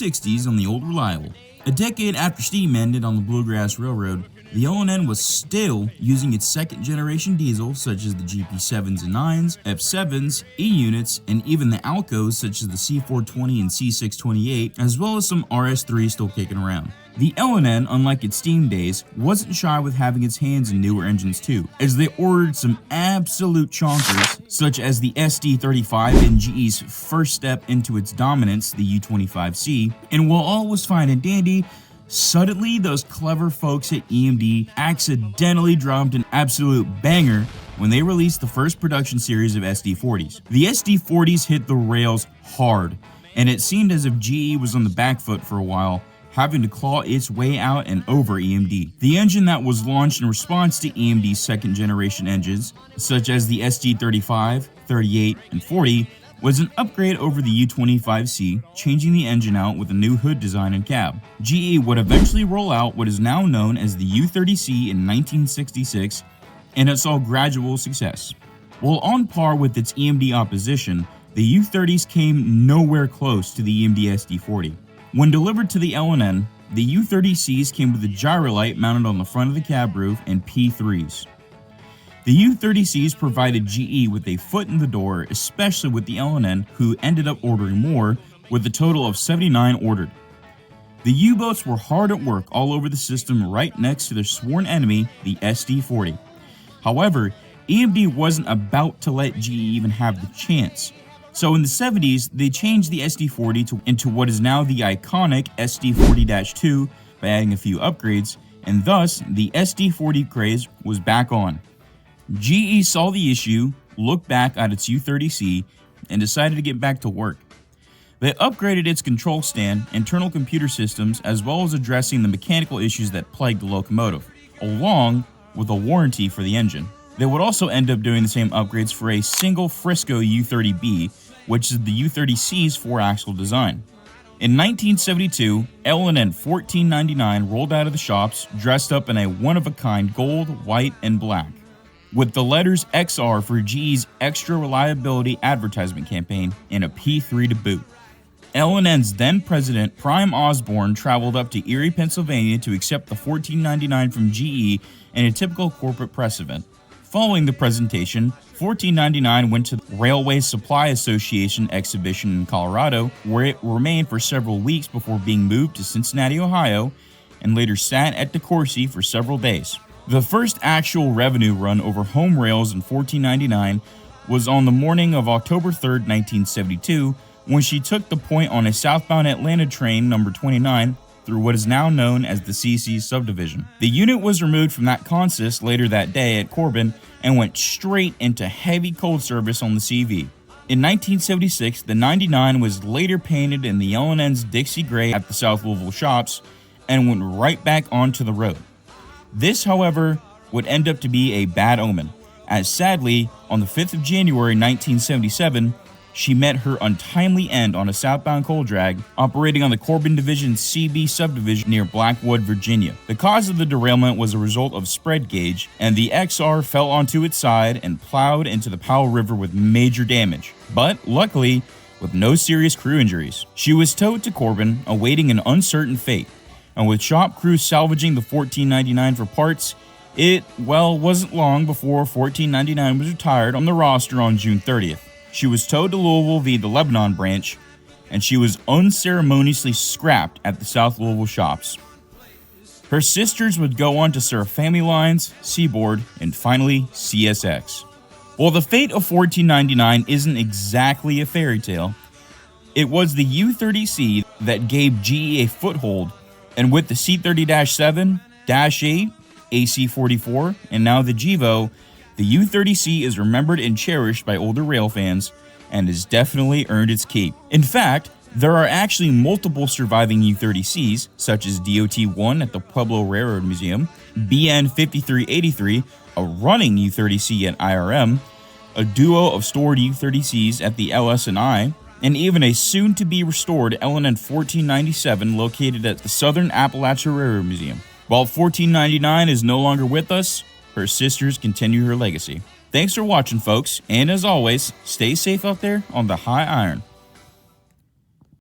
60s on the old reliable. A decade after steam ended on the Bluegrass Railroad, the L&N was still using its second generation diesel such as the GP7s and 9s, F7s, E-units, and even the Alcos such as the C420 and C628, as well as some RS3 still kicking around. The L&N, unlike its steam days, wasn't shy with having its hands in newer engines too, as they ordered some absolute chonkers such as the SD35 and GE's first step into its dominance, the U25C, and while all was fine and dandy, suddenly those clever folks at EMD accidentally dropped an absolute banger when they released the first production series of SD40s. The SD40s hit the rails hard, and it seemed as if GE was on the back foot for a while, having to claw its way out and over EMD. The engine that was launched in response to EMD's second generation engines, such as the SD35, 38, and 40, was an upgrade over the U25C, changing the engine out with a new hood design and cab. GE would eventually roll out what is now known as the U30C in 1966, and it saw gradual success. While on par with its EMD opposition, the U30s came nowhere close to the EMD SD40. When delivered to the L&N, the U30Cs came with a gyrolite mounted on the front of the cab roof and P3s. The U30Cs provided GE with a foot in the door, especially with the L&N, who ended up ordering more, with a total of 79 ordered. The U-boats were hard at work all over the system right next to their sworn enemy, the SD40. However, EMD wasn't about to let GE even have the chance. So in the 70s, they changed the SD40 into what is now the iconic SD40-2 by adding a few upgrades, and thus the SD40 craze was back on. GE saw the issue, looked back at its U30C, and decided to get back to work. They upgraded its control stand, internal computer systems, as well as addressing the mechanical issues that plagued the locomotive, along with a warranty for the engine. They would also end up doing the same upgrades for a single Frisco U30B, which is the U30C's 4-axle design. In 1972, L&N 1499 rolled out of the shops dressed up in a one-of-a-kind gold, white, and black, with the letters XR for GE's Extra Reliability advertisement campaign and a P3 to boot. L&N's then president, Prime Osborne, traveled up to Erie, Pennsylvania to accept the 1499 from GE in a typical corporate press event. Following the presentation, 1499 went to the Railway Supply Association exhibition in Colorado, where it remained for several weeks before being moved to Cincinnati, Ohio, and later sat at DeCourcy for several days. The first actual revenue run over home rails in 1499 was on the morning of October 3, 1972, when she took the point on a southbound Atlanta train number 29 through what is now known as the CC subdivision. The unit was removed from that consist later that day at Corbin and went straight into heavy cold service on the CV. In 1976, the 99 was later painted in the L&N's Dixie Gray at the South Louisville shops and went right back onto the road. This, however, would end up to be a bad omen, as sadly, on the 5th of January 1977, she met her untimely end on a southbound coal drag operating on the Corbin Division's CB subdivision near Blackwood, Virginia. The cause of the derailment was a result of spread gauge, and the XR fell onto its side and plowed into the Powell River with major damage, but luckily with no serious crew injuries. She was towed to Corbin, awaiting an uncertain fate, and with shop crews salvaging the 1499 for parts, it, wasn't long before 1499 was retired on the roster on June 30th. She was towed to Louisville via the Lebanon branch, and she was unceremoniously scrapped at the South Louisville shops. Her sisters would go on to serve Family Lines, Seaboard, and finally CSX. While the fate of 1499 isn't exactly a fairy tale, it was the U30C that gave GE a foothold, and with the C30-7, -8, AC44, and now the GEVO, the U30C is remembered and cherished by older rail fans and has definitely earned its keep. In fact, there are actually multiple surviving U30Cs, such as DOT-1 at the Pueblo Railroad Museum, BN5383, a running U30C at IRM, a duo of stored U30Cs at the LS&I, and even a soon-to-be-restored L&N 1497 located at the Southern Appalachia Railroad Museum. While 1499 is no longer with us, her sisters continue her legacy. Thanks for watching, folks, and as always, stay safe out there on the high iron.